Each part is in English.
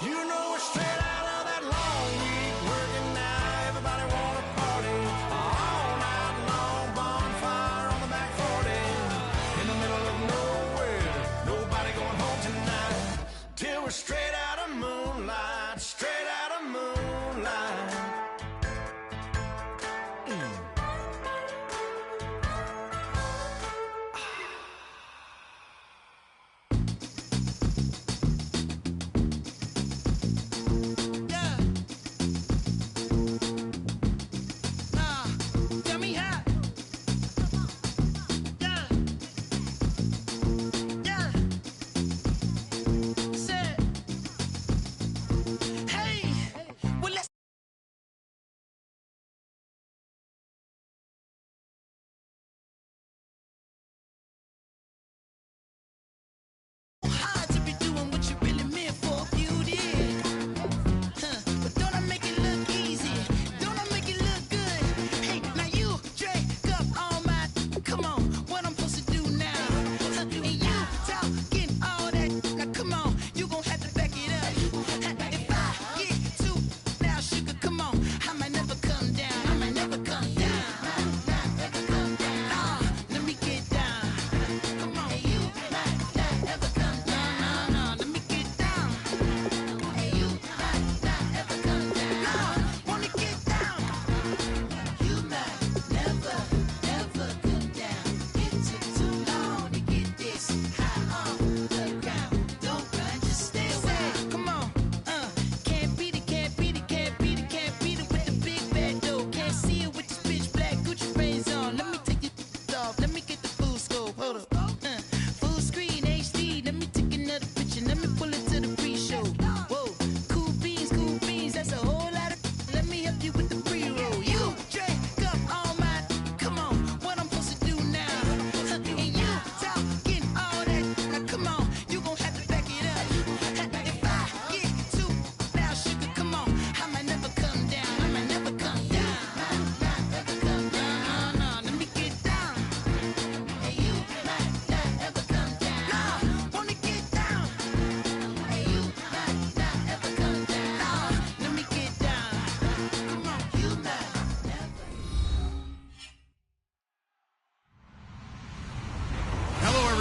You know we're straight out of that long week working now. Everybody wanna party all night long. Bonfire on the back 40 in the middle of nowhere. Nobody going home tonight till we're straight out of moonlight. Straight out of moonlight.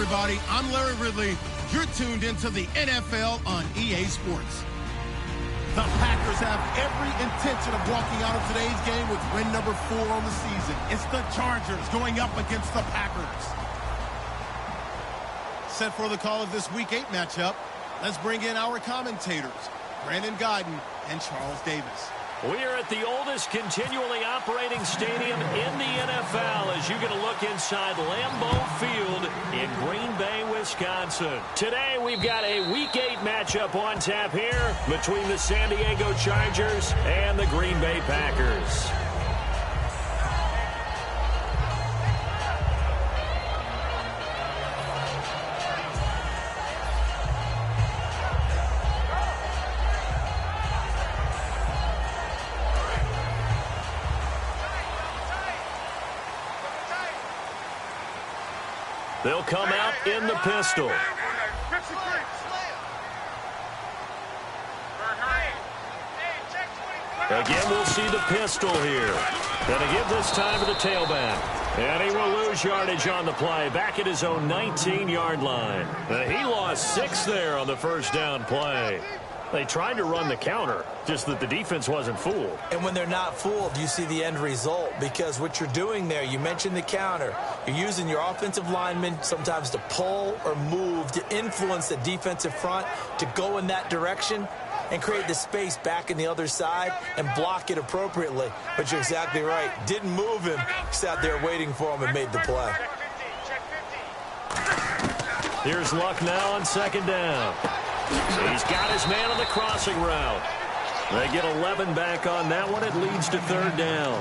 Everybody, I'm Larry Ridley. You're tuned into the NFL on EA Sports. The Packers have every intention of walking out of today's game with win number 4 on the season. It's the Chargers going up against the Packers. Set for the call of this Week 8 matchup, let's bring in our commentators, Brandon Godden and Charles Davis. We are at the oldest continually operating stadium in the NFL as you get a look inside Lambeau Field in Green Bay, Wisconsin. Today we've got a Week 8 matchup on tap here between the San Diego Chargers and the Green Bay Packers. They'll come out in the pistol. Again, we'll see the pistol here. Gonna give this time to the tailback. And he will lose yardage on the play, back at his own 19-yard line. He lost 6 there on the first down play. They tried to run the counter, just that the defense wasn't fooled. And when they're not fooled, you see the end result, because what you're doing there, you mentioned the counter. You're using your offensive linemen sometimes to pull or move to influence the defensive front to go in that direction and create the space back in the other side and block it appropriately. But you're exactly right. Didn't move him. Sat there waiting for him and made the play. Here's Luck now on second down. He's got his man on the crossing route. They get 11 back on that one. It leads to third down.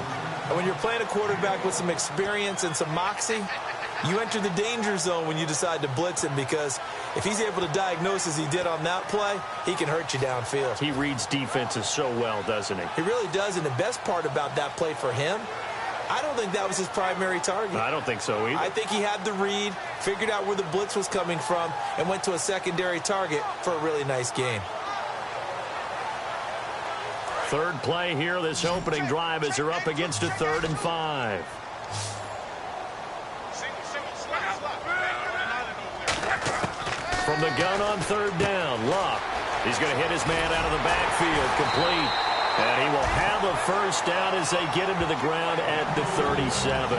And when you're playing a quarterback with some experience and some moxie, you enter the danger zone when you decide to blitz him, because if he's able to diagnose as he did on that play, he can hurt you downfield. He reads defenses so well, doesn't he? He really does, and the best part about that play for him, I don't think that was his primary target. I don't think so either. I think he had the read, figured out where the blitz was coming from, and went to a secondary target for a really nice gain. third play here, this opening drive, as they're up against a 3rd and 5. From the gun on 3rd down, Luck. He's going to hit his man out of the backfield, complete. And he will have a first down as they get him to the ground at the 37.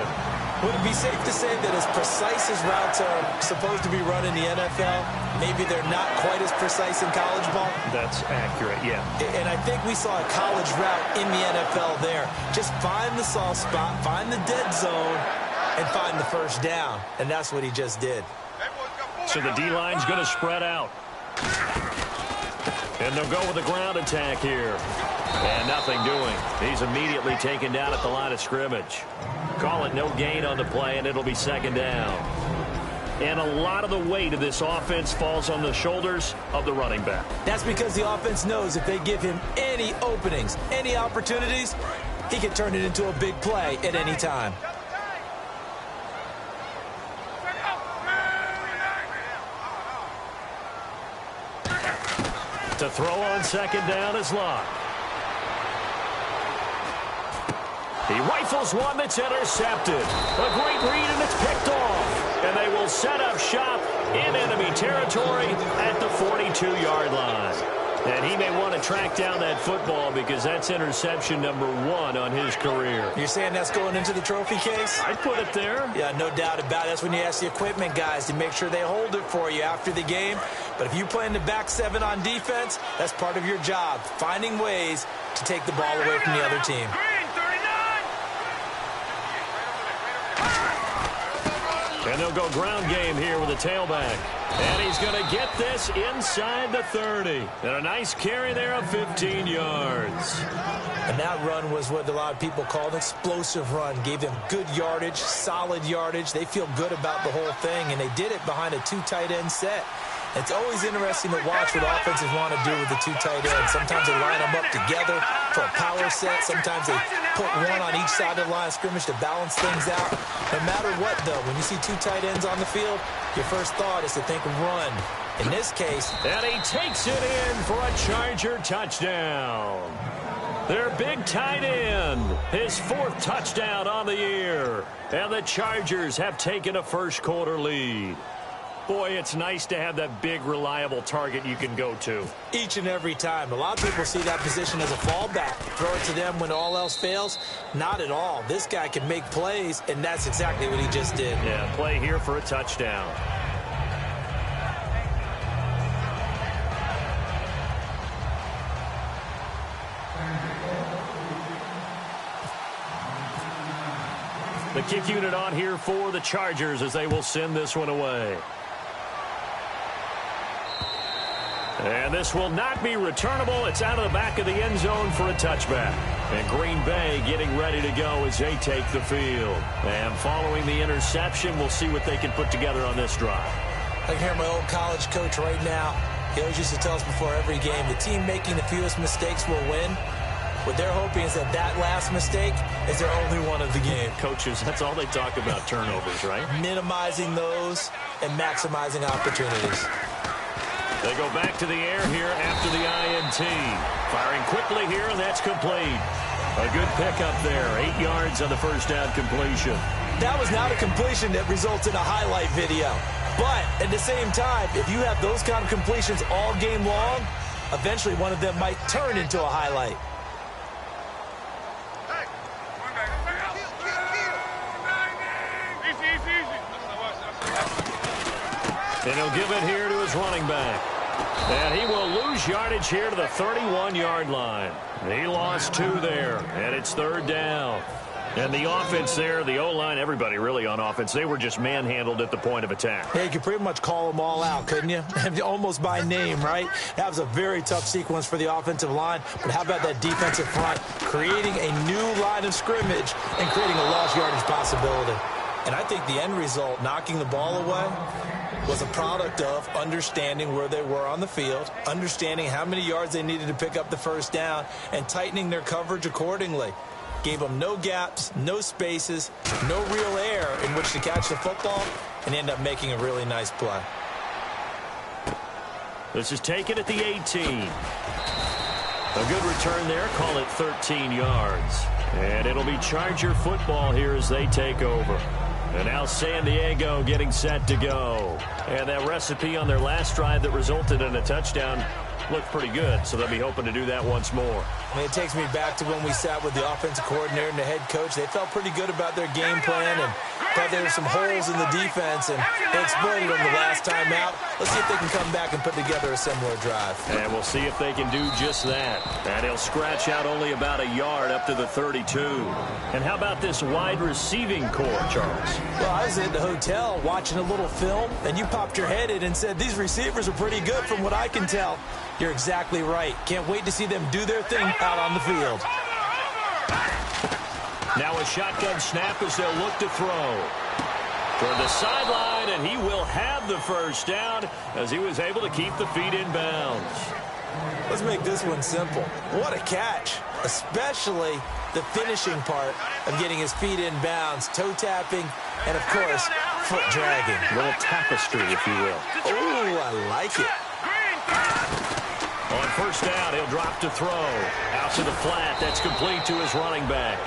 Would it be safe to say that as precise as routes are supposed to be run in the NFL, maybe they're not quite as precise in college ball? That's accurate, yeah. And I think we saw a college route in the NFL there. Just find the soft spot, find the dead zone, and find the first down. And that's what he just did. So the D-line's going to spread out. And they'll go with the ground attack here. And nothing doing. He's immediately taken down at the line of scrimmage. Call it no gain on the play, and it'll be 2nd down. And a lot of the weight of this offense falls on the shoulders of the running back. That's because the offense knows if they give him any openings, any opportunities, he can turn it into a big play at any time. To throw on 2nd down is Luck. He rifles one that's intercepted. A great read, and it's picked off. And they will set up shop in enemy territory at the 42-yard line. And he may want to track down that football because that's interception number 1 on his career. You're saying that's going into the trophy case? I'd put it there. Yeah, no doubt about it. That's when you ask the equipment guys to make sure they hold it for you after the game. But if you play in the back 7 on defense, that's part of your job, finding ways to take the ball away from the other team. And they'll go ground game here with a tailback. And he's going to get this inside the 30. And a nice carry there of 15 yards. And that run was what a lot of people call an explosive run. Gave them good yardage, solid yardage. They feel good about the whole thing, and they did it behind a 2 tight end set. It's always interesting to watch what offenses want to do with the 2 tight ends. Sometimes they line them up together for a power set. Sometimes they put one on each side of the line of scrimmage to balance things out. No matter what, though, when you see 2 tight ends on the field, your first thought is to think run. In this case, and he takes it in for a Charger touchdown. Their big tight end, his 4th touchdown on the year. And the Chargers have taken a first-quarter lead. Boy, it's nice to have that big, reliable target you can go to. Each and every time. A lot of people see that position as a fallback. Throw it to them when all else fails. Not at all. This guy can make plays, and that's exactly what he just did. Yeah, play here for a touchdown. The kick unit on here for the Chargers as they will send this one away. And this will not be returnable. It's out of the back of the end zone for a touchback. And Green Bay getting ready to go as they take the field. And following the interception, we'll see what they can put together on this drive. I can hear my old college coach right now. He always used to tell us before every game, the team making the fewest mistakes will win. What they're hoping is that that last mistake is their only one of the game. Coaches, that's all they talk about, turnovers, right? Minimizing those and maximizing opportunities. They go back to the air here after the INT. Firing quickly here, and that's complete. A good pickup there. 8 yards on the first down completion. That was not a completion that results in a highlight video. But at the same time, if you have those kind of completions all game long, eventually one of them might turn into a highlight. And he'll give it here to his running back. And he will lose yardage here to the 31-yard line. He lost 2 there, and it's 3rd down. And the offense there, the O-line, everybody really on offense, they were just manhandled at the point of attack. Yeah, you could pretty much call them all out, couldn't you? Almost by name, right? That was a very tough sequence for the offensive line. But how about that defensive front creating a new line of scrimmage and creating a lost yardage possibility? And I think the end result, knocking the ball away, was a product of understanding where they were on the field, understanding how many yards they needed to pick up the first down, and tightening their coverage accordingly. Gave them no gaps, no spaces, no real air in which to catch the football, and end up making a really nice play. This is taken at the 18. A good return there. Call it 13 yards. And it'll be Charger football here as they take over. And now San Diego getting set to go. And that recipe on their last drive that resulted in a touchdown looked pretty good, so they'll be hoping to do that once more. I mean, it takes me back to when we sat with the offensive coordinator and the head coach. They felt pretty good about their game plan and thought there were some holes in the defense, and they exploited them the last time out. Let's see if they can come back and put together a similar drive. And we'll see if they can do just that. And he'll scratch out only about a yard up to the 32. And how about this wide receiving core, Charles? Well, I was at the hotel watching a little film, and you popped your head in and said, these receivers are pretty good from what I can tell. You're exactly right. Can't wait to see them do their thing out on the field. Now a shotgun snap as they'll look to throw. Toward the sideline, and he will have the first down as he was able to keep the feet in bounds. Let's make this one simple. What a catch, especially the finishing part of getting his feet in bounds, toe tapping, and, of course, foot dragging. A little tapestry, if you will. Oh, I like it. On first down, he'll drop to throw. Out to the flat. That's complete to his running back.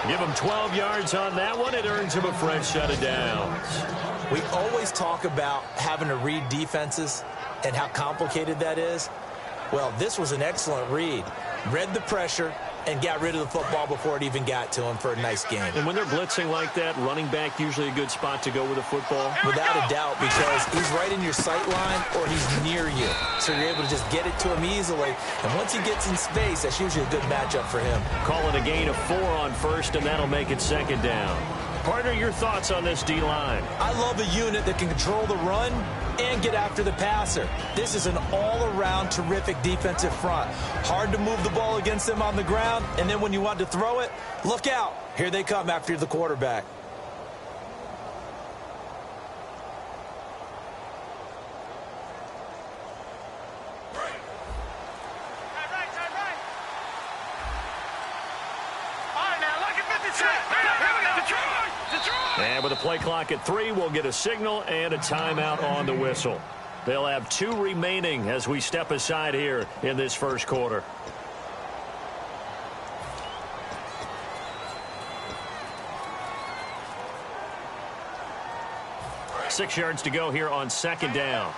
Give him 12 yards on that one. It earns him a fresh set of downs. We always talk about having to read defenses and how complicated that is. Well, this was an excellent read. Read the pressure and got rid of the football before it even got to him for a nice game. And when they're blitzing like that, running back usually a good spot to go with a football? Without a doubt, because he's right in your sight line or he's near you. So you're able to just get it to him easily. And once he gets in space, that's usually a good matchup for him. Call it a gain of 4 on first, and that'll make it second down. Partner, your thoughts on this D-line? I love a unit that can control the run and get after the passer. This is an all-around terrific defensive front. Hard to move the ball against them on the ground, and then when you want to throw it, look out. Here they come after the quarterback. And with a play clock at 3, we'll get a signal and a timeout on the whistle. They'll have 2 remaining as we step aside here in this first quarter. Six yards to go here on second down.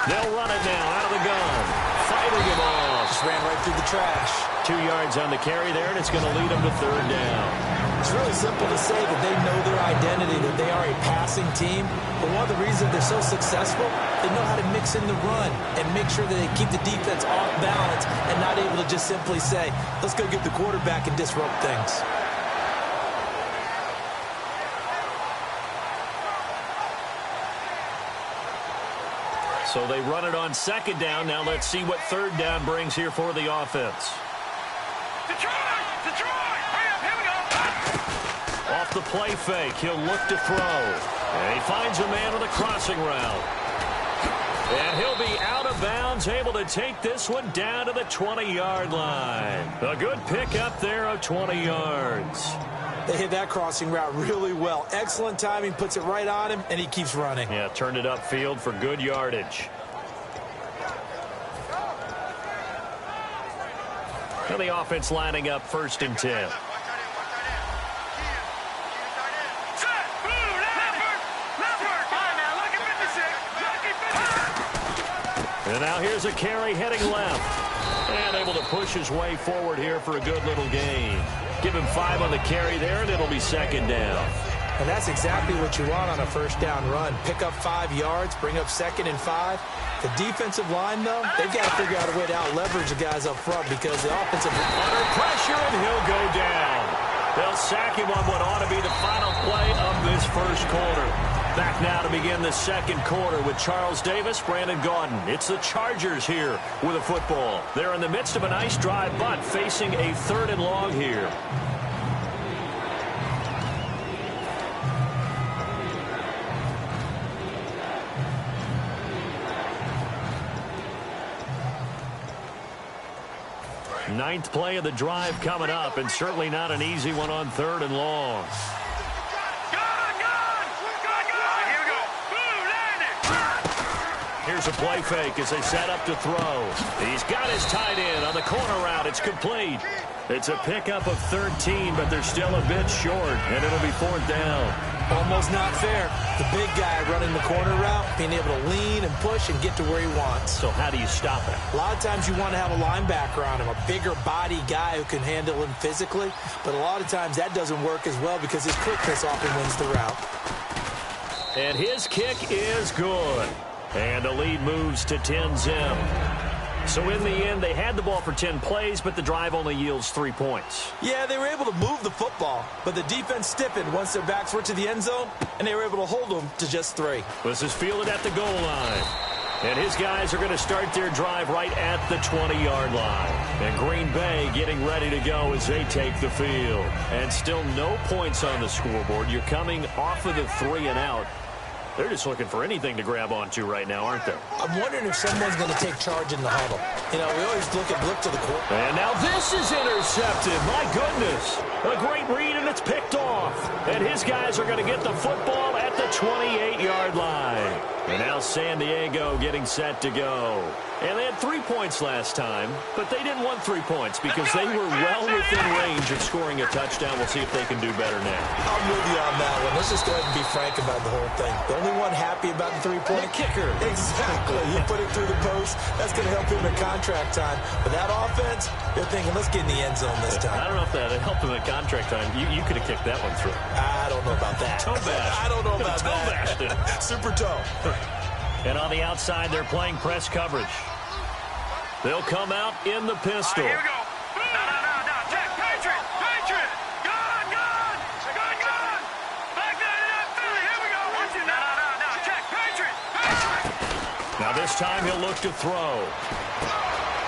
They'll run it now out of the gun. Fighting him off. Just ran right through the trash. 2 yards on the carry there, and it's going to lead them to third down. It's really simple to say that they know their identity, that they are a passing team. But one of the reasons they're so successful, they know how to mix in the run and make sure that they keep the defense off balance and not able to just simply say, let's go get the quarterback and disrupt things. So they run it on second down. Now let's see what third down brings here for the offense. Off the play fake, he'll look to throw. And he finds a man with a crossing route. And he'll be out of bounds, able to take this one down to the 20-yard line. A good pick up there of 20 yards. They hit that crossing route really well. Excellent timing, puts it right on him, and he keeps running. Yeah, turned it upfield for good yardage. And the offense lining up 1st and 10. And now here's a carry heading left. And able to push his way forward here for a good little gain. Give him 5 on the carry there, and it'll be second down. And that's exactly what you want on a first down run. Pick up 5 yards, bring up 2nd and 5. The defensive line, though, they've got to figure out a way to out-leverage the guys up front because the offensive line... Under pressure, and he'll go down. They'll sack him on what ought to be the final play of this first quarter. Back now to begin the second quarter with Charles Davis, Brandon Gaudin. It's the Chargers here with a football. They're in the midst of a nice drive, but facing a 3rd and long here. Ninth play of the drive coming up, and certainly not an easy one on 3rd and long. Here's a play fake as they set up to throw. He's got his tight end on the corner route. It's complete. It's a pickup of 13, but they're still a bit short, and it'll be 4th down. Almost not fair. The big guy running the corner route, being able to lean and push and get to where he wants. So how do you stop it? A lot of times you want to have a linebacker on him, a bigger body guy who can handle him physically, but a lot of times that doesn't work as well because his quickness often wins the route. And his kick is good. And the lead moves to 10-zip. So in the end, they had the ball for 10 plays, but the drive only yields 3 points. Yeah, they were able to move the football, but the defense stiffened once their backs were to the end zone, and they were able to hold them to just 3. This is fielded at the goal line. And his guys are going to start their drive right at the 20-yard line. And Green Bay getting ready to go as they take the field. And still no points on the scoreboard. You're coming off of the 3 and out. They're just looking for anything to grab onto right now, aren't they? I'm wondering if someone's going to take charge in the huddle. You know, we always look to the court. And now this is intercepted. My goodness. A great read, and it's picked off. And his guys are going to get the football at the 28-yard line. And now San Diego getting set to go. And they had 3 points last time, but they didn't want 3 points because they were well within range of scoring a touchdown. We'll see if they can do better now. I'm with you on that one. Let's just go ahead and be frank about the whole thing. The only one happy about the 3-point kicker. Exactly. You put it through the post. That's going to help him at contract time. But that offense, they're thinking, let's get in the end zone this time. I don't know if that helped him at contract time. You could have kicked that one through. I don't know about that. Toe bash. I don't know about toe that. Bashed it. Super toe. And on the outside, they're playing press coverage. They'll come out in the pistol. Here we go. No. Check. Patriot. Gun. Back there. Philly. Here we go. No. Check. Patriot. Now this time he'll look to throw.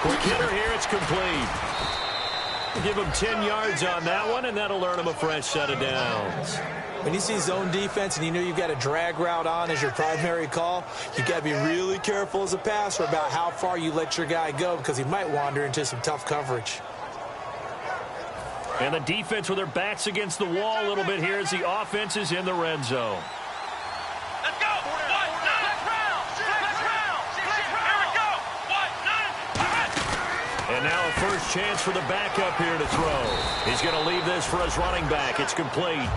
Quick hitter here. It's complete. Give him 10 yards on that one, and that'll earn him a fresh set of downs. When you see zone defense and you know you've got a drag route on as your primary call, you've got to be really careful as a passer about how far you let your guy go because he might wander into some tough coverage. And the defense with their backs against the wall a little bit here as the offense is in the red zone. Let's go. Flex round. Here we go. 1-9. And now a first chance for the backup here to throw. He's going to leave this for his running back. It's complete.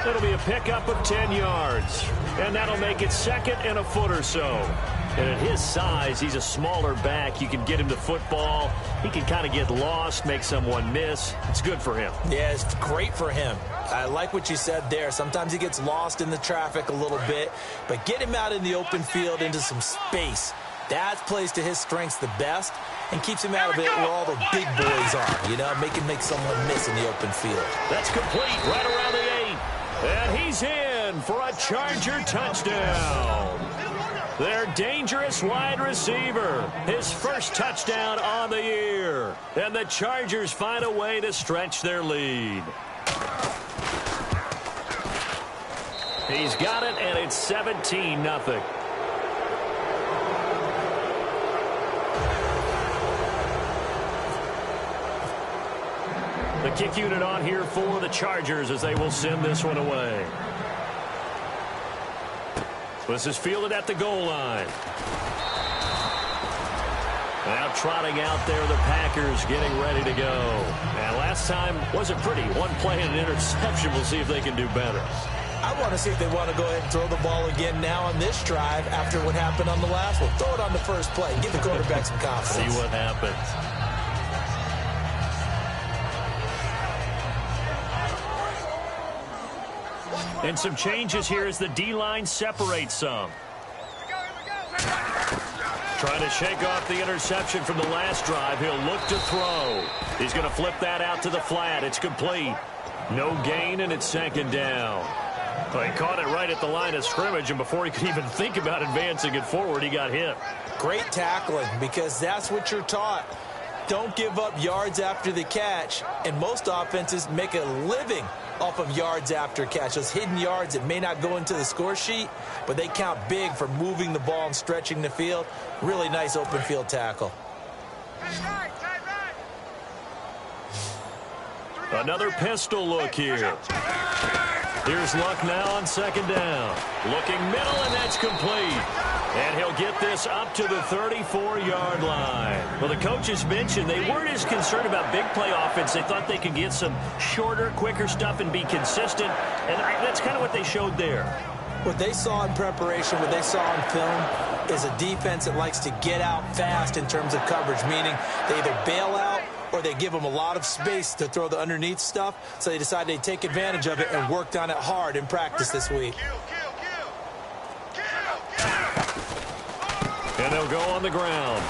It'll be a pickup of 10 yards. And that'll make it 2nd and a foot or so. And at his size, he's a smaller back. You can get him to football. He can kind of get lost, make someone miss. It's good for him. Yeah, it's great for him. I like what you said there. Sometimes he gets lost in the traffic a little bit. But get him out in the open field into some space. That plays to his strengths the best and keeps him out of it where all the big boys are. You know, make someone miss in the open field. That's complete right around the 8. And he's in for a Charger touchdown. Their dangerous wide receiver. His first touchdown on the year. And the Chargers find a way to stretch their lead. He's got it, and it's 17-0. The kick unit on here for the Chargers as they will send this one away. This is fielded at the goal line. Now trotting out there, the Packers getting ready to go. And last time wasn't pretty. One play and an interception. We'll see if they can do better. I want to see if they want to go ahead and throw the ball again now on this drive after what happened on the last one. Throw it on the first play. Give the quarterback some confidence. See what happens. And some changes here as the D-line separates some. Trying to shake off the interception from the last drive. He'll look to throw. He's going to flip that out to the flat. It's complete. No gain, and it's 2nd down. Well, he caught it right at the line of scrimmage, and before he could even think about advancing it forward, he got hit. Great tackling, because that's what you're taught. Don't give up yards after the catch, and most offenses make a living off of yards after catch. Those hidden yards that may not go into the score sheet, but they count big for moving the ball and stretching the field. Really nice open field tackle. Another pistol look here. Here's Luck now on second down. Looking middle, and that's complete. And he'll get this up to the 34-yard line. Well, the coaches mentioned they weren't as concerned about big play offense. They thought they could get some shorter, quicker stuff and be consistent. And that's kind of what they showed there. What they saw in preparation, what they saw on film, is a defense that likes to get out fast in terms of coverage, meaning they either bail out or they give them a lot of space to throw the underneath stuff. So they decided they'd take advantage of it and worked on it hard in practice this week. And they'll go on the ground.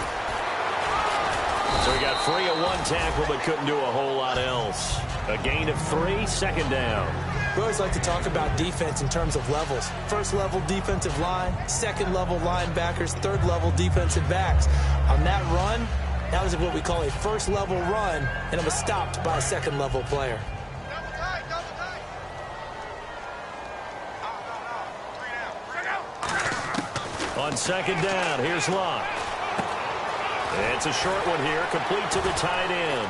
So he got free of one tackle but couldn't do a whole lot else. A gain of 3, second down. We always like to talk about defense in terms of levels. First level defensive line, second level linebackers, third level defensive backs. On that run, that was what we call a first level run, and it was stopped by a second level player. On second down, here's Luck. It's a short one here, complete to the tight end.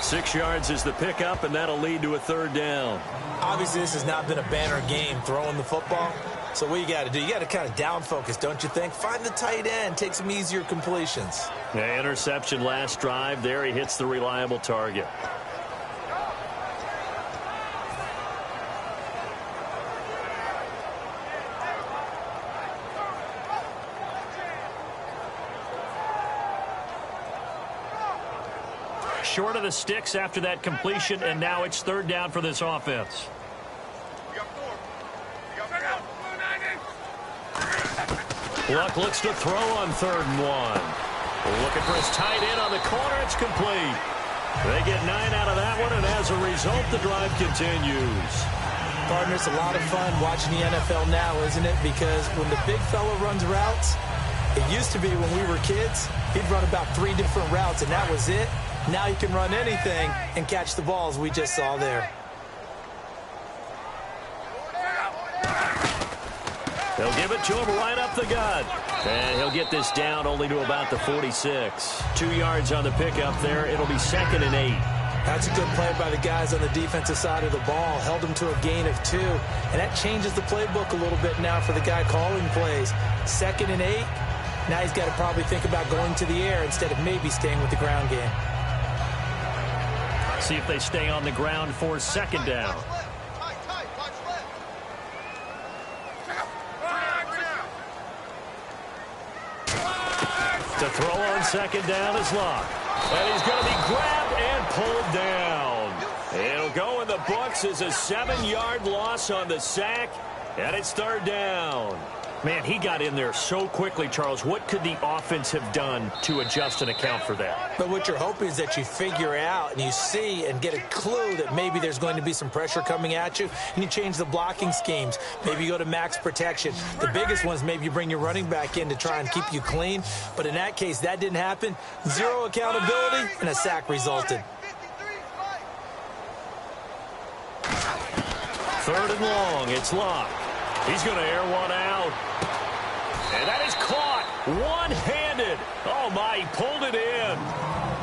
6 yards is the pickup, and that'll lead to a third down. Obviously, this has not been a banner game throwing the football. So what you got to do, you got to kind of down focus, don't you think? Find the tight end, take some easier completions. Yeah, interception last drive. There he hits the reliable target. Short of the sticks after that completion, and now it's third down for this offense. Luck looks to throw on 3rd and 1. Looking for his tight end on the corner. It's complete. They get 9 out of that one, and as a result, the drive continues. Partner, it's a lot of fun watching the NFL now, isn't it? Because when the big fella runs routes, it used to be when we were kids, he'd run about 3 different routes, and that was it. Now you can run anything and catch the balls we just saw there. They'll give it to him right up the gut. And he'll get this down only to about the 46. 2 yards on the pickup there. It'll be 2nd and 8. That's a good play by the guys on the defensive side of the ball. Held them to a gain of 2. And that changes the playbook a little bit now for the guy calling plays. 2nd and 8. Now he's got to probably think about going to the air instead of maybe staying with the ground game. See if they stay on the ground for 2nd down. To throw on 2nd down is Luck. And he's going to be grabbed and pulled down. It'll go in the books as a 7-yard loss on the sack. And it's 3rd down. Man, he got in there so quickly, Charles. What could the offense have done to adjust and account for that? But what you're hoping is that you figure out and you see and get a clue that maybe there's going to be some pressure coming at you, and you change the blocking schemes. Maybe you go to max protection. The biggest ones, maybe you bring your running back in to try and keep you clean. But in that case, that didn't happen. 0 accountability, and a sack resulted. 3rd and long. It's Luck. He's going to air one out. And that is caught one-handed. Oh, my, he pulled it in.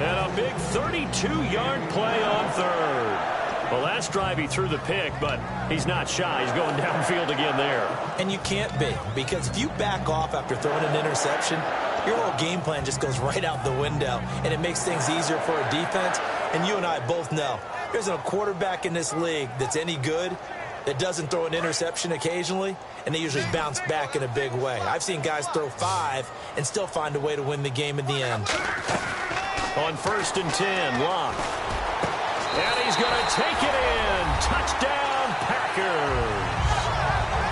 And a big 32-yard play on 3rd. Well, last drive he threw the pick, but he's not shy. He's going downfield again there. And you can't be, because if you back off after throwing an interception, your whole game plan just goes right out the window, and it makes things easier for a defense. And you and I both know there's a quarterback in this league that's any good that doesn't throw an interception occasionally, and they usually bounce back in a big way. I've seen guys throw 5 and still find a way to win the game in the end. On 1st and 10, Luck. And he's going to take it in. Touchdown, Packers.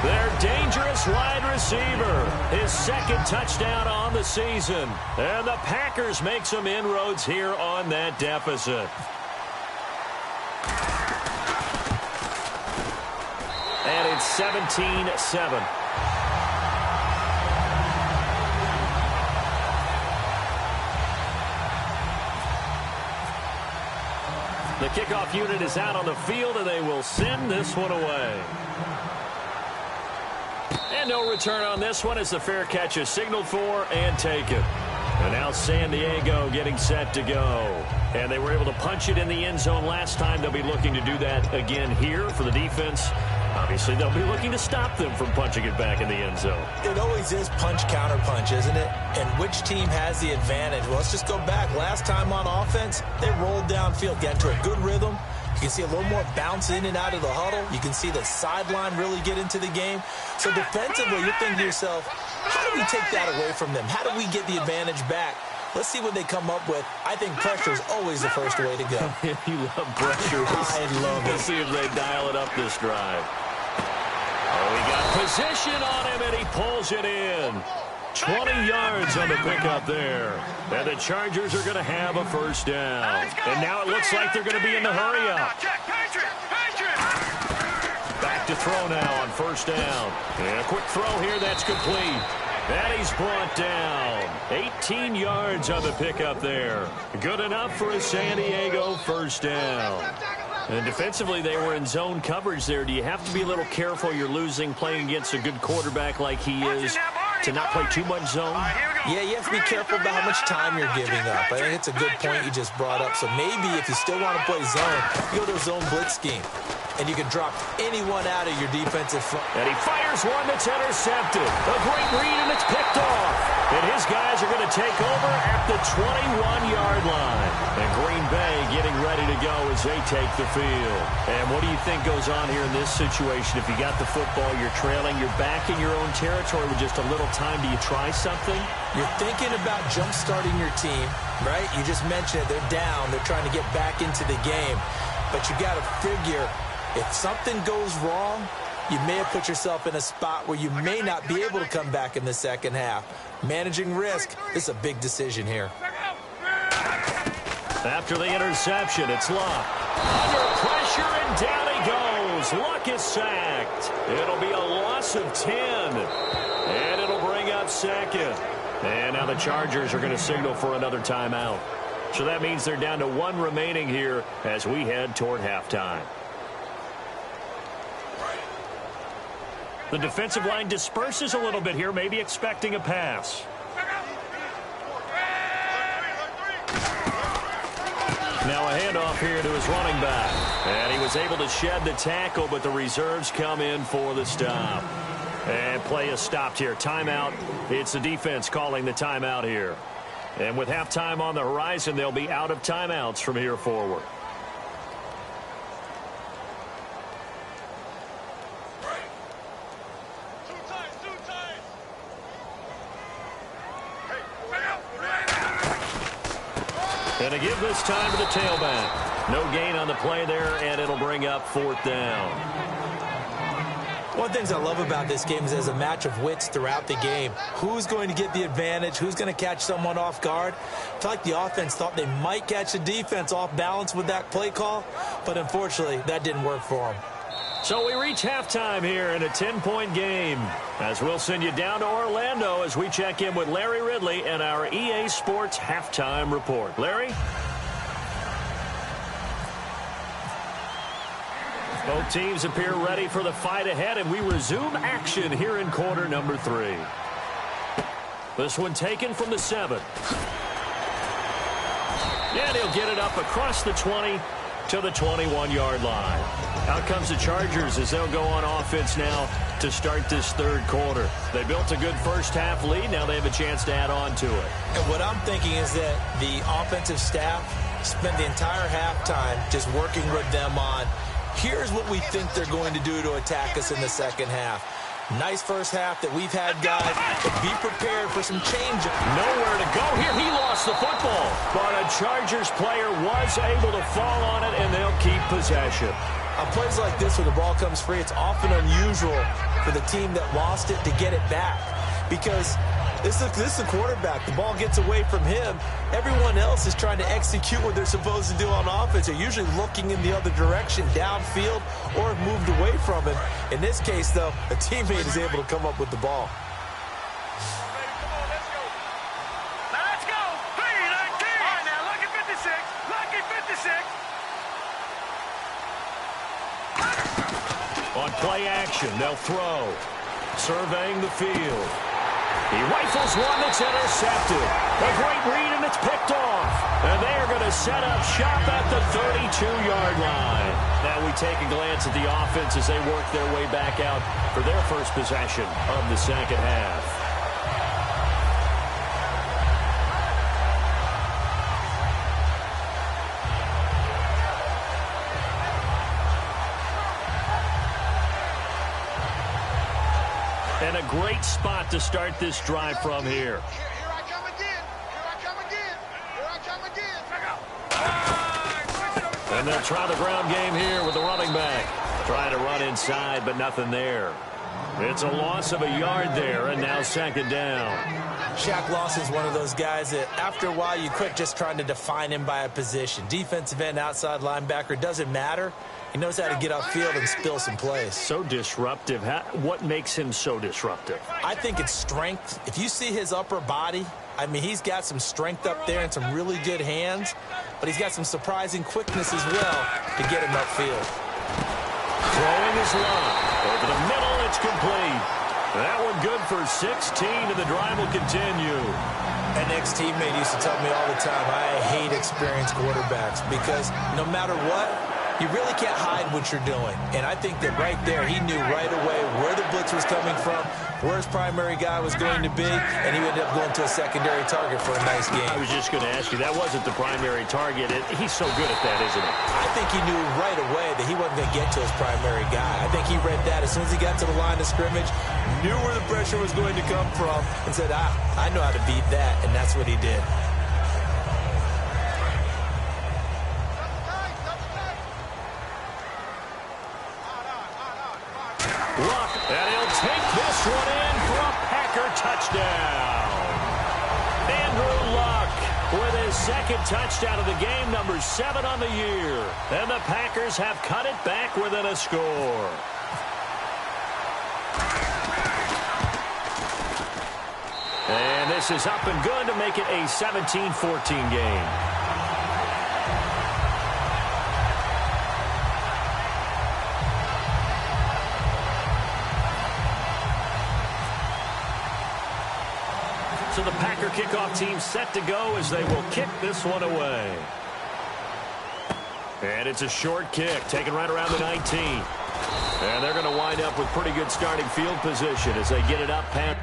Their dangerous wide receiver. His 2nd touchdown on the season. And the Packers make some inroads here on that deficit. And it's 17-7. The kickoff unit is out on the field, and they will send this one away. And no return on this one as the fair catch is signaled for and taken. And now San Diego getting set to go. And they were able to punch it in the end zone last time. They'll be looking to do that again here for the defense. Obviously, they'll be looking to stop them from punching it back in the end zone. It always is punch-counter-punch, isn't it? And which team has the advantage? Well, let's just go back. Last time on offense, they rolled downfield, got into a good rhythm. You can see a little more bounce in and out of the huddle. You can see the sideline really get into the game. So defensively, you're thinking to yourself, how do we take that away from them? How do we get the advantage back? Let's see what they come up with. I think pressure is always the first way to go. You love pressure. I love it. Let's see if they dial it up this drive. Oh, he got position on him, and he pulls it in. 20 yards on the pickup there. And the Chargers are going to have a first down. And now it looks like they're going to be in the hurry-up. Back to throw now on first down. And a quick throw here, that's complete. And he's brought down. 18 yards on the pickup there. Good enough for a San Diego first down. And defensively, they were in zone coverage there. Do you have to be a little careful? You're losing playing against a good quarterback like he is to not play too much zone? Yeah, you have to be careful about how much time you're giving up. I think it's a good point you just brought up. So maybe if you still want to play zone, you go to a zone blitz scheme. And you can drop anyone out of your defensive front. And he fires one that's intercepted. A great read, and it's picked off. And his guys are going to take over at the 21-yard line. And Green Bay getting ready to go as they take the field. And what do you think goes on here in this situation? If you got the football, you're trailing, you're back in your own territory with just a little time. Do you try something? You're thinking about jump-starting your team, right? You just mentioned it. They're down. They're trying to get back into the game. But you got to figure, if something goes wrong, you may have put yourself in a spot where you may not be able to come back in the second half. Managing risk, this is a big decision here. After the interception, it's Luck. Under pressure, and down he goes. Luck is sacked. It'll be a loss of 10. And it'll bring up second. And now the Chargers are going to signal for another timeout. So that means they're down to one remaining here as we head toward halftime. The defensive line disperses a little bit here, maybe expecting a pass. Now a handoff here to his running back. And he was able to shed the tackle, but the reserves come in for the stop. And play is stopped here. Timeout. It's the defense calling the timeout here. And with halftime on the horizon, they'll be out of timeouts from here forward. And to give this time to the tailback. No gain on the play there, and it'll bring up fourth down. One of the things I love about this game is there's a match of wits throughout the game. Who's going to get the advantage? Who's going to catch someone off guard? I feel like the offense thought they might catch the defense off balance with that play call, but unfortunately, that didn't work for them. So we reach halftime here in a 10-point game. As we'll send you down to Orlando as we check in with Larry Ridley and our EA Sports Halftime Report. Larry? Both teams appear ready for the fight ahead, and we resume action here in quarter number 3. This one taken from the 7. And he'll get it up across the 20 to the 21-yard line. Out comes the Chargers as they'll go on offense now to start this third quarter. They built a good first-half lead. Now they have a chance to add on to it. And what I'm thinking is that the offensive staff spent the entire halftime just working with them on, here's what we think they're going to do to attack us in the second half. Nice first half that we've had, guys, but be prepared for some change. Nowhere to go here. He lost the football. But a Chargers player was able to fall on it, and they'll keep possession. On plays like this where the ball comes free, it's often unusual for the team that lost it to get it back. Because this is the quarterback. The ball gets away from him. Everyone else is trying to execute what they're supposed to do on offense. They're usually looking in the other direction, downfield, or have moved away from him. In this case, though, a teammate is able to come up with the ball. Let's go. 3-19. All right, now, lucky 56. Lucky 56. On play action, they'll throw. Surveying the field. He rifles one that's intercepted. A great read, and it's picked off. And they are going to set up shop at the 32-yard line. Now we take a glance at the offense as they work their way back out for their first possession of the second half. And a great spot to start this drive from here. Here I come again. Here I come again. Here I come again. And they'll try the ground game here with the running back. Trying to run inside, but nothing there. It's a loss of a yard there, and now second down. Shaq Lawson's one of those guys that after a while you quit just trying to define him by a position. Defensive end, outside linebacker, doesn't matter. He knows how to get upfield and spill some plays. So disruptive. What makes him so disruptive? I think it's strength. If you see his upper body, I mean, he's got some strength up there and some really good hands, but he's got some surprising quickness as well to get him upfield. Throwing his line. Over the middle, it's complete. That one good for 16, and the drive will continue. An ex-teammate used to tell me all the time, I hate experienced quarterbacks because no matter what, you really can't hide what you're doing. And I think that right there, he knew right away where the blitz was coming from, where his primary guy was going to be, and he ended up going to a secondary target for a nice game. I was just going to ask you, that wasn't the primary target. He's so good at that, isn't he? I think he knew right away that he wasn't going to get to his primary guy. I think he read that as soon as he got to the line of scrimmage, knew where the pressure was going to come from, and said, I know how to beat that, and that's what he did. Luck, and he'll take this one in for a Packer touchdown. Andrew Luck with his second touchdown of the game, number 7 on the year. And the Packers have cut it back within a score. And this is up and good to make it a 17-14 game. So the Packer kickoff team set to go as they will kick this one away. And it's a short kick, taken right around the 19. And they're going to wind up with pretty good starting field position as they get it up past.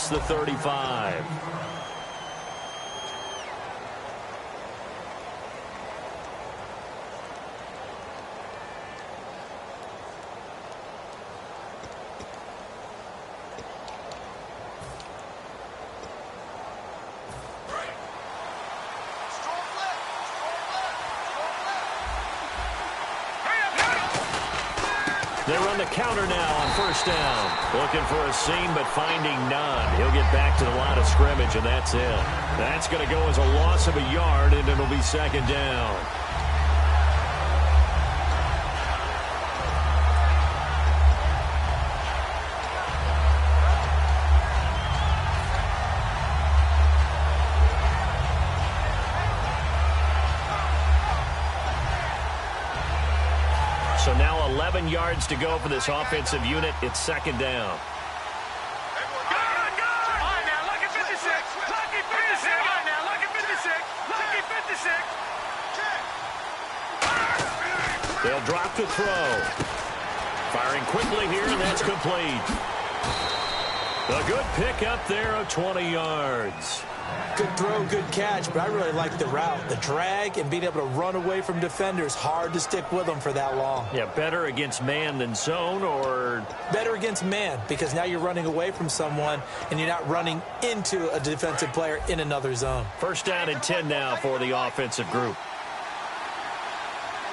The 35. They run the counter now on first down. Looking for a seam, but finding none. He'll get back to the line of scrimmage, and that's it. That's going to go as a loss of a yard, and it'll be second down. 11 yards to go for this offensive unit. It's second down. On now, lucky 56. Lucky 56. On now, lucky 56. Lucky 56. They'll drop the throw. Firing quickly here, and that's complete. A good pick up there of 20 yards. Good throw, good catch, but I really like the route. The drag and being able to run away from defenders, hard to stick with them for that long. Yeah, better against man than zone, or? Better against man, because now you're running away from someone and you're not running into a defensive player in another zone. First down and 10 now for the offensive group.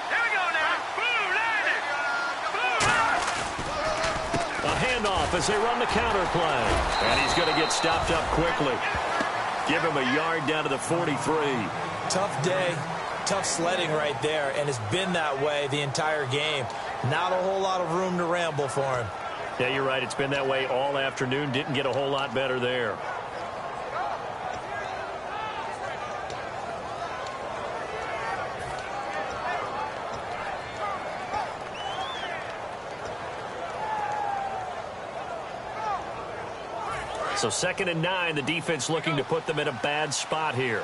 Here we go now. Boom, landed. Boom, A handoff as they run the counter play. And he's going to get stopped up quickly. Give him a yard down to the 43. Tough day, tough sledding right there, and it's been that way the entire game. Not a whole lot of room to ramble for him. Yeah, you're right. It's been that way all afternoon. Didn't get a whole lot better there. So 2nd and 9, the defense looking to put them in a bad spot here.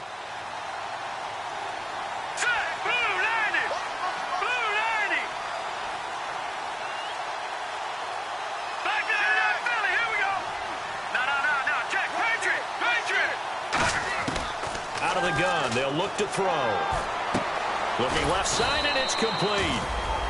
set. Boom, landed. Boom, landed. Back to the Philly. Here we go. No. Check. Patriot. Out of the gun, they'll look to throw. Looking left side, and it's complete.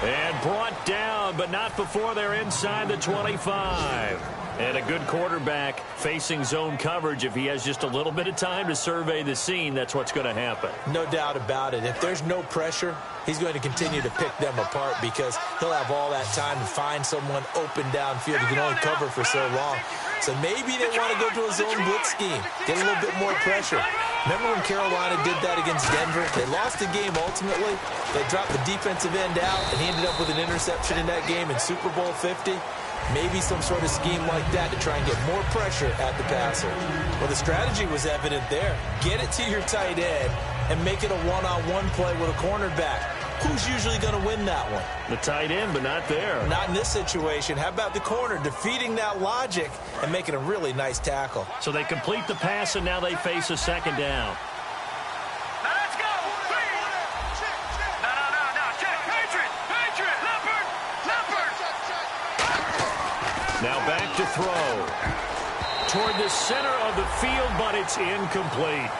And brought down, but not before they're inside the 25. And a good quarterback facing zone coverage. If he has just a little bit of time to survey the scene, that's what's going to happen. No doubt about it. If there's no pressure, he's going to continue to pick them apart because he'll have all that time to find someone open downfield. He can only cover for so long. So maybe they want to go to a zone blitz scheme, get a little bit more pressure. Remember when Carolina did that against Denver? They lost the game ultimately. They dropped the defensive end out, and he ended up with an interception in that game in Super Bowl 50. Maybe some sort of scheme like that to try and get more pressure at the passer. Well, the strategy was evident there. Get it to your tight end and make it a one-on-one play with a cornerback. Who's usually going to win that one? The tight end, but not there. Not in this situation. How about the corner defeating that logic and making a really nice tackle? So they complete the pass, and now they face a second down. Now let's go. No. Check. Patriot. Leopard. Now back to throw. Toward the center of the field, but it's incomplete.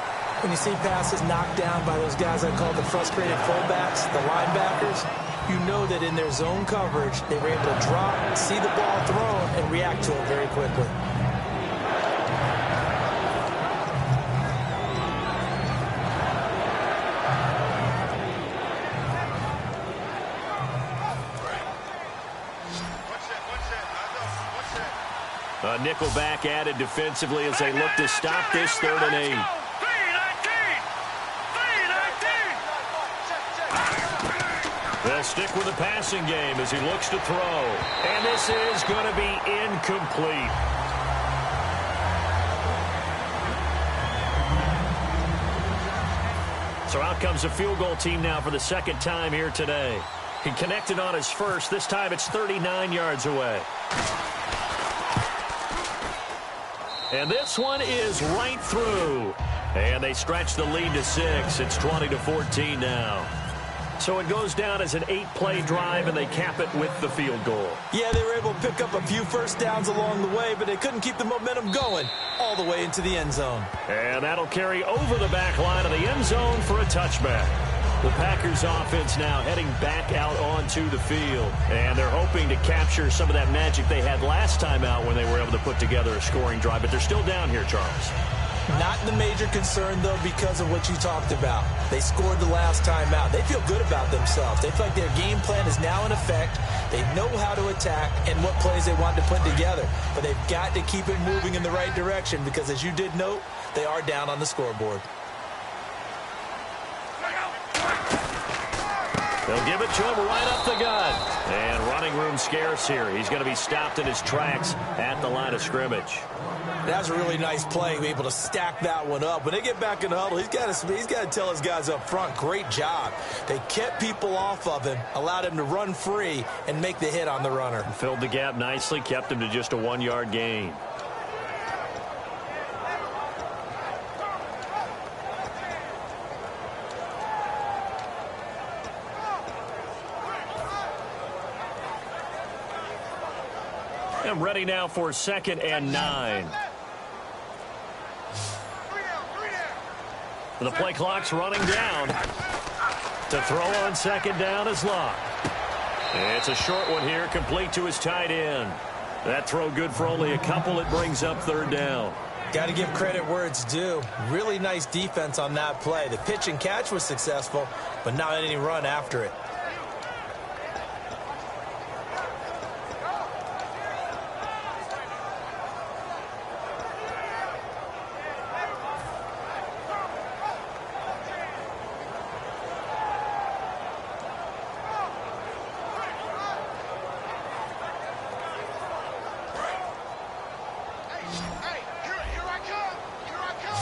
When you see passes knocked down by those guys I call the frustrated fullbacks, the linebackers, you know that in their zone coverage, they were able to drop, see the ball thrown, and react to it very quickly. A nickelback added defensively as they look to stop this 3rd and 8. 3-19. They'll stick with the passing game as he looks to throw. And this is going to be incomplete. So out comes the field goal team now for the second time here today. He connected on his first. This time it's 39 yards away. And this one is right through. And they stretch the lead to 6. It's 20-14 now. So it goes down as an 8-play drive, and they cap it with the field goal. Yeah, they were able to pick up a few first downs along the way, but they couldn't keep the momentum going all the way into the end zone. And that'll carry over the back line of the end zone for a touchback. The Packers offense now heading back out onto the field. And they're hoping to capture some of that magic they had last time out when they were able to put together a scoring drive. But they're still down here, Charles. Not the major concern, though, because of what you talked about. They scored the last time out. They feel good about themselves. They feel like their game plan is now in effect. They know how to attack and what plays they want to put together. But they've got to keep it moving in the right direction because, as you did note, they are down on the scoreboard. They'll give it to him right up the gut. And running room scarce here. He's going to be stopped in his tracks at the line of scrimmage. That's a really nice play, be able to stack that one up. When they get back in the huddle, he's got to tell his guys up front, great job. They kept people off of him, allowed him to run free and make the hit on the runner. Filled the gap nicely, kept him to just a 1-yard gain. And ready now for 2nd and 9. The play clock's running down. To throw on 2nd down is Locke. It's a short one here, complete to his tight end. That throw good for only a couple. It brings up 3rd down. Got to give credit where it's due. Really nice defense on that play. The pitch and catch was successful, but not any run after it.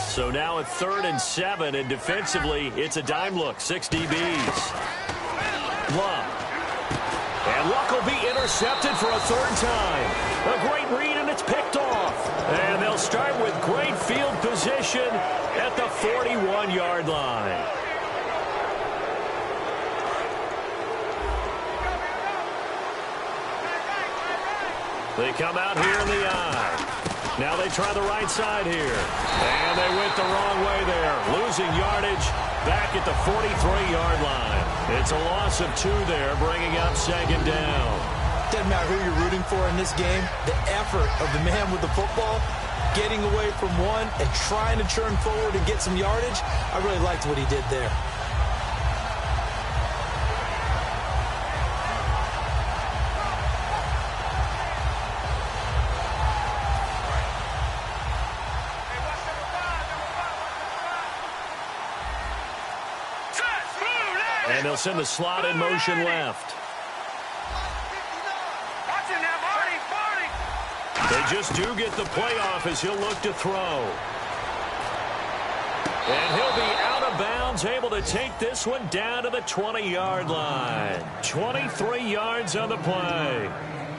So now it's 3rd and 7, and defensively, it's a dime look. 6 DBs. Luck. And Luck will be intercepted for a 3rd time. A great read, and it's picked off. And they'll start with great field position at the 41-yard line. They come out here in the eye. Now they try the right side here. And they went the wrong way there. Losing yardage back at the 43-yard line. It's a loss of 2 there, bringing up 2nd down. Doesn't matter who you're rooting for in this game. The effort of the man with the football, getting away from one and trying to turn forward and get some yardage, I really liked what he did there. And they'll send the slot in motion left. They just do get the playoff as he'll look to throw. And he'll be out of bounds, able to take this one down to the 20-yard line. 23 yards on the play.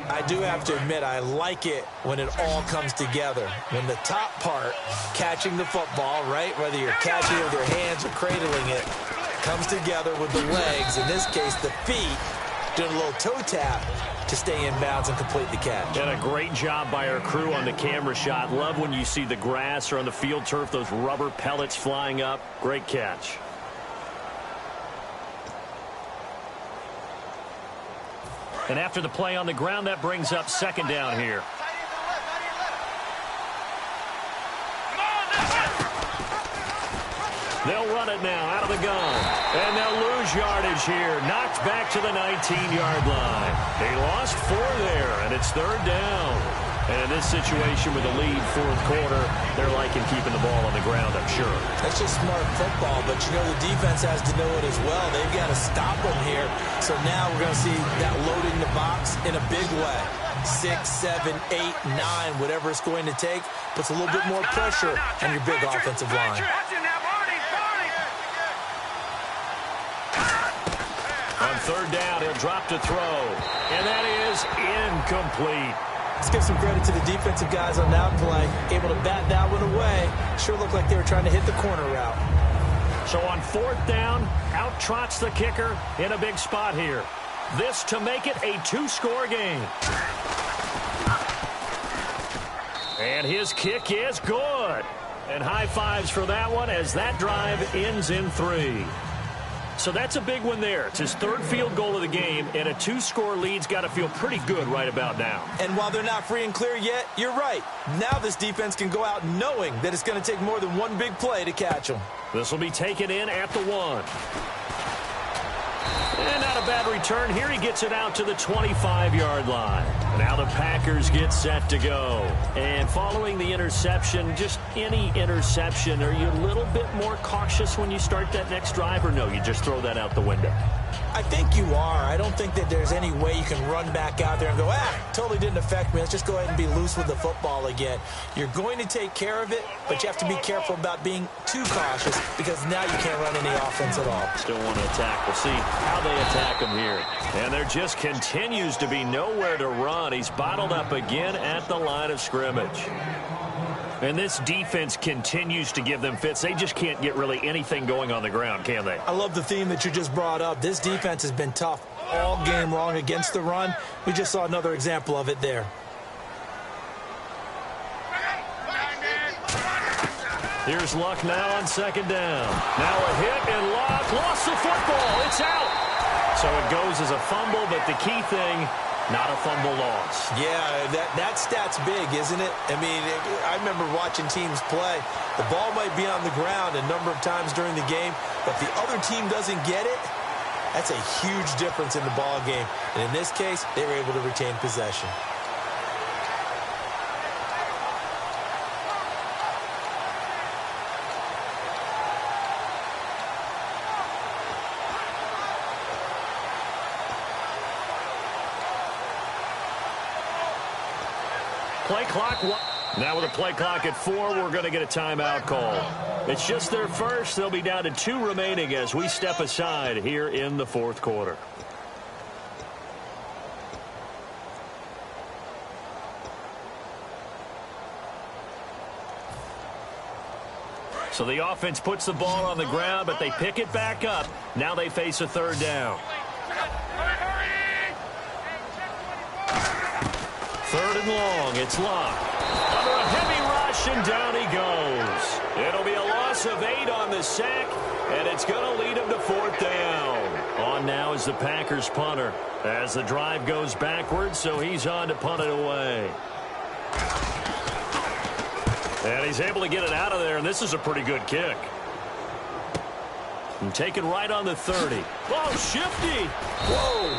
I do have to admit, I like it when it all comes together. When the top part, catching the football, right, whether you're catching it with your hands or cradling it, comes together with the legs, in this case the feet, doing a little toe tap to stay in bounds and complete the catch. And a great job by our crew on the camera shot. Love when you see the grass or on the field turf, those rubber pellets flying up. Great catch. And after the play on the ground, that brings up 2nd down here. They'll run it now out of the gun. And they'll lose yardage here. Knocked back to the 19-yard line. They lost 4 there, and it's 3rd down. And in this situation with the lead 4th quarter, they're liking keeping the ball on the ground, I'm sure. That's just smart football, but you know the defense has to know it as well. They've got to stop them here. So now we're going to see that loading the box in a big way. 6, 7, 8, 9, whatever it's going to take, puts a little bit more pressure on your big offensive line. On 3rd down, he'll drop to throw. And that is incomplete. Let's give some credit to the defensive guys on that play. Able to bat that one away. Sure looked like they were trying to hit the corner route. So on 4th down, out trots the kicker in a big spot here. This to make it a 2-score game. And his kick is good. And high fives for that one as that drive ends in 3. So that's a big one there. It's his 3rd field goal of the game, and a 2-score lead's got to feel pretty good right about now. And while they're not free and clear yet, you're right. Now this defense can go out knowing that it's going to take more than one big play to catch them. This will be taken in at the 1. And not a bad return. Here he gets it out to the 25-yard line. Now the Packers get set to go. And following the interception, just any interception, are you a little bit more cautious when you start that next drive, or no, you just throw that out the window? I think you are. I don't think that there's any way you can run back out there and go, totally didn't affect me. Let's just go ahead and be loose with the football again. You're going to take care of it, but you have to be careful about being too cautious because now you can't run any offense at all. Still want to attack. We'll see how they attack him here. And there just continues to be nowhere to run. He's bottled up again at the line of scrimmage. And this defense continues to give them fits. They just can't get really anything going on the ground, can they? I love the theme that you just brought up. This defense has been tough all game long against the run. We just saw another example of it there. Here's Luck now on second down. Now a hit, and Luck lost the football. It's out. So it goes as a fumble, but the key thing, not a fumble loss. Yeah, that stat's big, isn't it? I mean, I remember watching teams play. The ball might be on the ground a number of times during the game, but if the other team doesn't get it, that's a huge difference in the ball game. And in this case, they were able to retain possession. Play clock. Now with a play clock at 4, we're going to get a timeout call. It's just their first. They'll be down to 2 remaining as we step aside here in the fourth quarter. So the offense puts the ball on the ground, but they pick it back up. Now they face a third down. Third and long, it's Luck. Under a heavy rush, and down he goes. It'll be a loss of 8 on the sack, and it's going to lead him to fourth down. On now is the Packers punter as the drive goes backwards, so he's on to punt it away. And he's able to get it out of there, and this is a pretty good kick. And taken right on the 30. Oh, shifty. Whoa.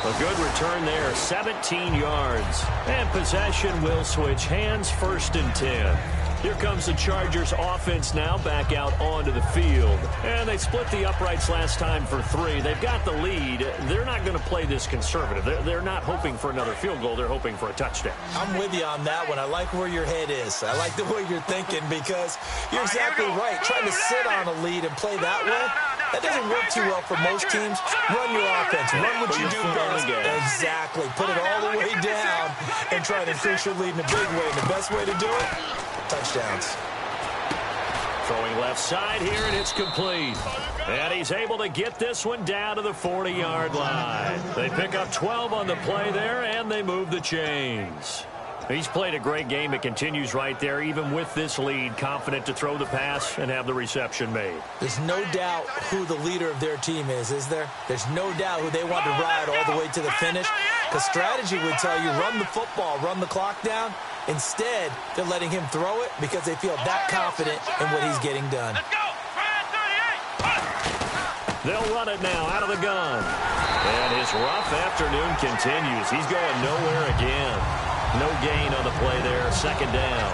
A good return there, 17 yards. And possession will switch hands, 1st and 10. Here comes the Chargers offense now back out onto the field. And they split the uprights last time for 3. They've got the lead. They're not going to play this conservative. They're not hoping for another field goal. They're hoping for a touchdown. I'm with you on that one. I like where your head is. I like the way you're thinking because you're exactly right. Trying to sit on a lead and play that way, that doesn't work too well for most teams. Run your offense. Run what you do best. Exactly. Put it all the way down and try to increase your lead in a big way. And the best way to do it, touchdowns. Throwing left side here, and it's complete. And he's able to get this one down to the 40-yard line. They pick up 12 on the play there, and they move the chains. He's played a great game. It continues right there, even with this lead, confident to throw the pass and have the reception made. There's no doubt who the leader of their team is there? There's no doubt who they want to ride all the way to the finish. Because strategy would tell you, run the football, run the clock down. Instead, they're letting him throw it because they feel that confident in what he's getting done. Let's go. They'll run it now out of the gun. And his rough afternoon continues. He's going nowhere again. No gain on the play there, 2nd down.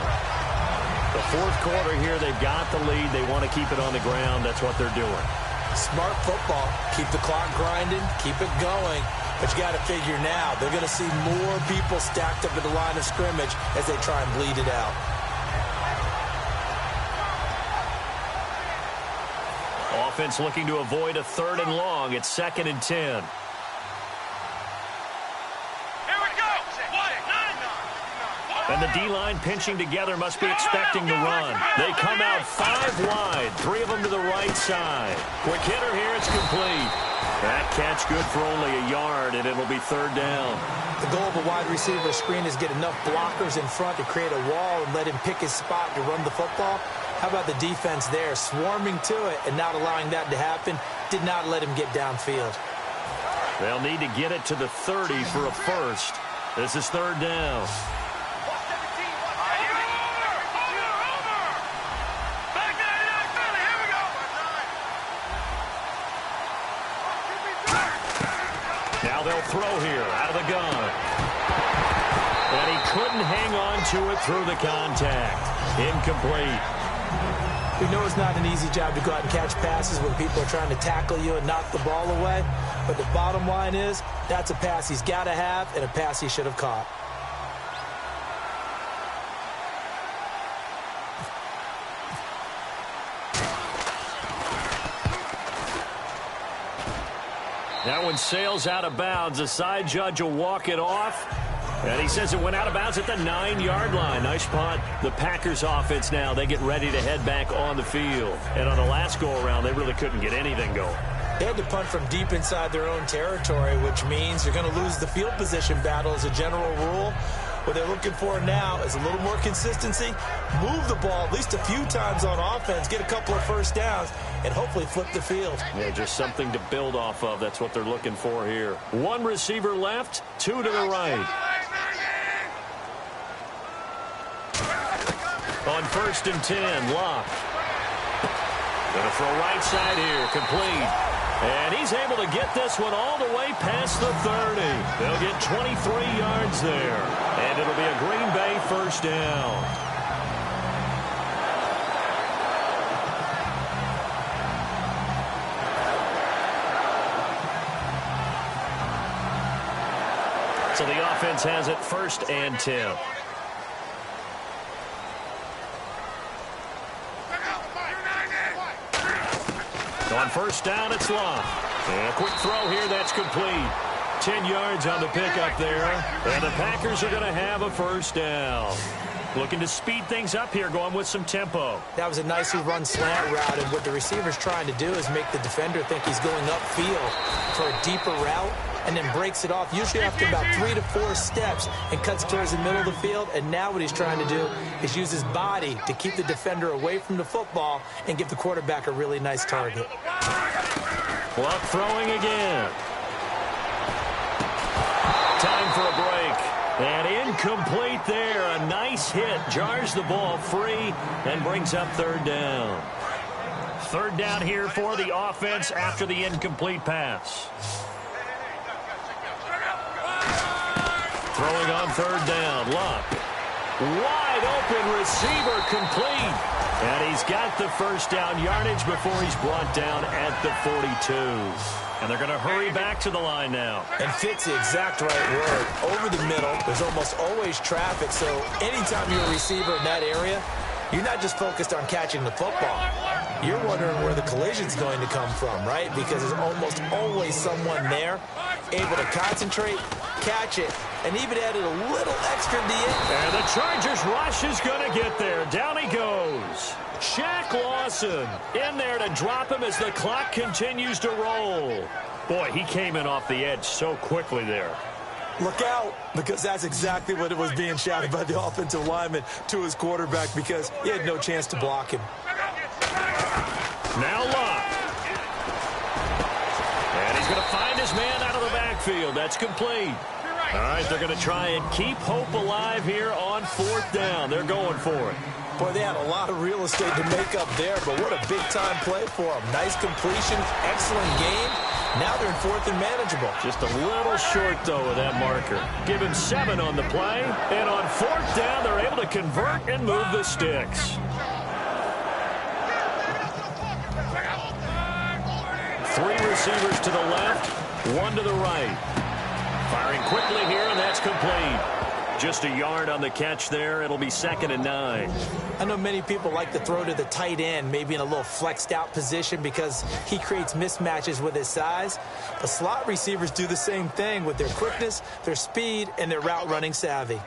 The fourth quarter here, they've got the lead. They want to keep it on the ground. That's what they're doing. Smart football. Keep the clock grinding. Keep it going. But you got to figure now, they're going to see more people stacked up at the line of scrimmage as they try and bleed it out. Offense looking to avoid a 3rd and long. It's 2nd and 10. And the D-line pinching together must be expecting to run. They come out 5 wide, 3 of them to the right side. Quick hitter here, it's complete. That catch good for only a yard, and it'll be 3rd down. The goal of a wide receiver screen is get enough blockers in front to create a wall and let him pick his spot to run the football. How about the defense there, swarming to it and not allowing that to happen? Did not let him get downfield. They'll need to get it to the 30 for a first. This is 3rd down. Now they'll throw here out of the gun. And he couldn't hang on to it through the contact. Incomplete. We know it's not an easy job to go out and catch passes when people are trying to tackle you and knock the ball away. But the bottom line is, that's a pass he's got to have and a pass he should have caught. That one sails out of bounds. The side judge will walk it off. And he says it went out of bounds at the 9-yard line. Nice punt. The Packers offense now, they get ready to head back on the field. And on the last go-around, they really couldn't get anything going. They had to punt from deep inside their own territory, which means you're going to lose the field position battle as a general rule. What they're looking for now is a little more consistency, move the ball at least a few times on offense, get a couple of first downs, and hopefully flip the field. Yeah, just something to build off of. That's what they're looking for here. One receiver left, two to the right. On 1st and 10, Locke. Going to throw right side here, complete. And he's able to get this one all the way past the 30. They'll get 23 yards there. And it'll be a Green Bay first down. So the offense has it 1st and 10. On 1st down, it's Locke. And a quick throw here, that's complete. 10 yards on the pickup there. And the Packers are going to have a first down. Looking to speed things up here, going with some tempo. That was a nicely run slant route, and what the receiver's trying to do is make the defender think he's going upfield for a deeper route, and then breaks it off, usually after about 3 to 4 steps, and cuts towards the middle of the field. And now what he's trying to do is use his body to keep the defender away from the football and give the quarterback a really nice target. Luck throwing again. Time for a break. And incomplete there. A nice hit. Jars the ball free and brings up 3rd down. 3rd down here for the offense after the incomplete pass. Throwing on 3rd down. Luck. Wide open receiver, complete. And he's got the first down yardage before he's brought down at the 42. And they're going to hurry back to the line now. And fits the exact right word. Over the middle, there's almost always traffic, so anytime you're a receiver in that area, you're not just focused on catching the football. You're wondering where the collision's going to come from, right? Because there's almost always someone there able to concentrate, catch it, and even added a little extra at the end. And the Chargers rush is going to get there. Down he goes. Shaq Lawson in there to drop him as the clock continues to roll. Boy, he came in off the edge so quickly there. Look out, because that's exactly what it was being shouted by the offensive lineman to his quarterback, because he had no chance to block him. Now Locke. And he's going to find his man out of the backfield. That's complete. All right, they're going to try and keep hope alive here on 4th down. They're going for it. Boy, they had a lot of real estate to make up there, but what a big-time play for them. Nice completion, excellent game. Now they're in 4th and manageable. Just a little short, though, of that marker. Give him 7 on the play. And on 4th down, they're able to convert and move the sticks. 3 receivers to the left, 1 to the right. Firing quickly here, and that's complete. Just a yard on the catch there. It'll be 2nd and 9. I know many people like to throw to the tight end, maybe in a little flexed out position because he creates mismatches with his size. But slot receivers do the same thing with their quickness, their speed, and their route running savvy.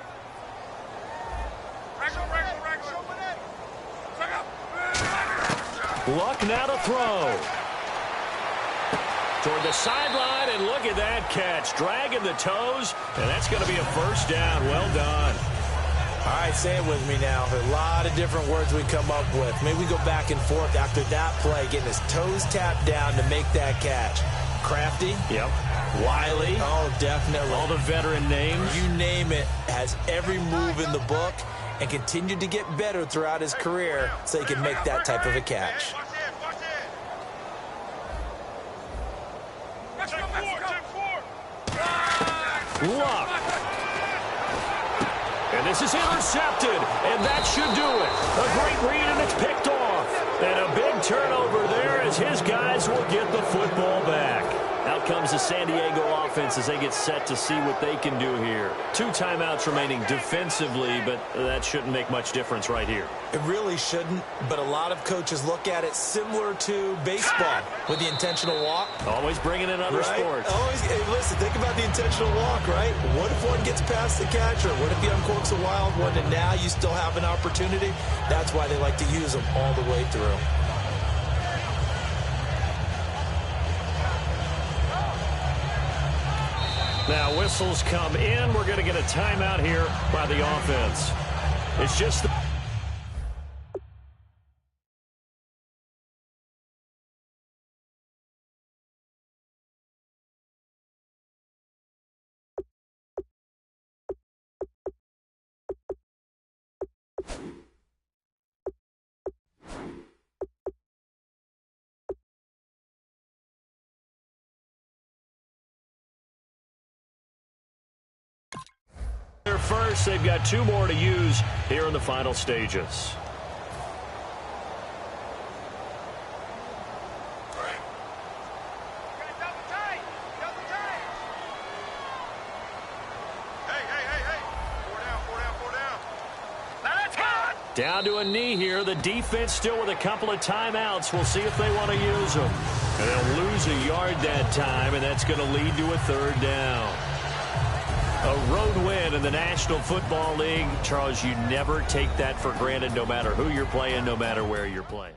Luck now to throw. Toward the sideline, and look at that catch. Dragging the toes, and that's going to be a first down. Well done. All right, say it with me now. There are a lot of different words we come up with. Maybe we go back and forth after that play, getting his toes tapped down to make that catch. Crafty. Yep. Wily. Oh, definitely. All the veteran names. You name it. Has every move in the book and continued to get better throughout his career so he can make that type of a catch. Luck. And this is intercepted, and that should do it. A great read, and it's picked off. And a big turnover there as his guys will get the football back. Out comes the San Diego offense as they get set to see what they can do here. 2 timeouts remaining defensively, but that shouldn't make much difference right here. It really shouldn't, but a lot of coaches look at it similar to baseball with the intentional walk. Always bringing in other sports. Always, hey, listen, think about the intentional walk, right? What if one gets past the catcher? What if he uncorks a wild one and now you still have an opportunity? That's why they like to use them all the way through. Now whistles come in. We're going to get a timeout here by the offense. It's just the first. They've got 2 more to use here in the final stages. Down to a knee here. The defense still with a couple of timeouts. We'll see if they want to use them. And they'll lose a yard that time, and that's going to lead to a 3rd down. A road win in the National Football League. Charles, you never take that for granted no matter who you're playing, no matter where you're playing.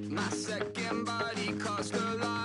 My second body cost a lot.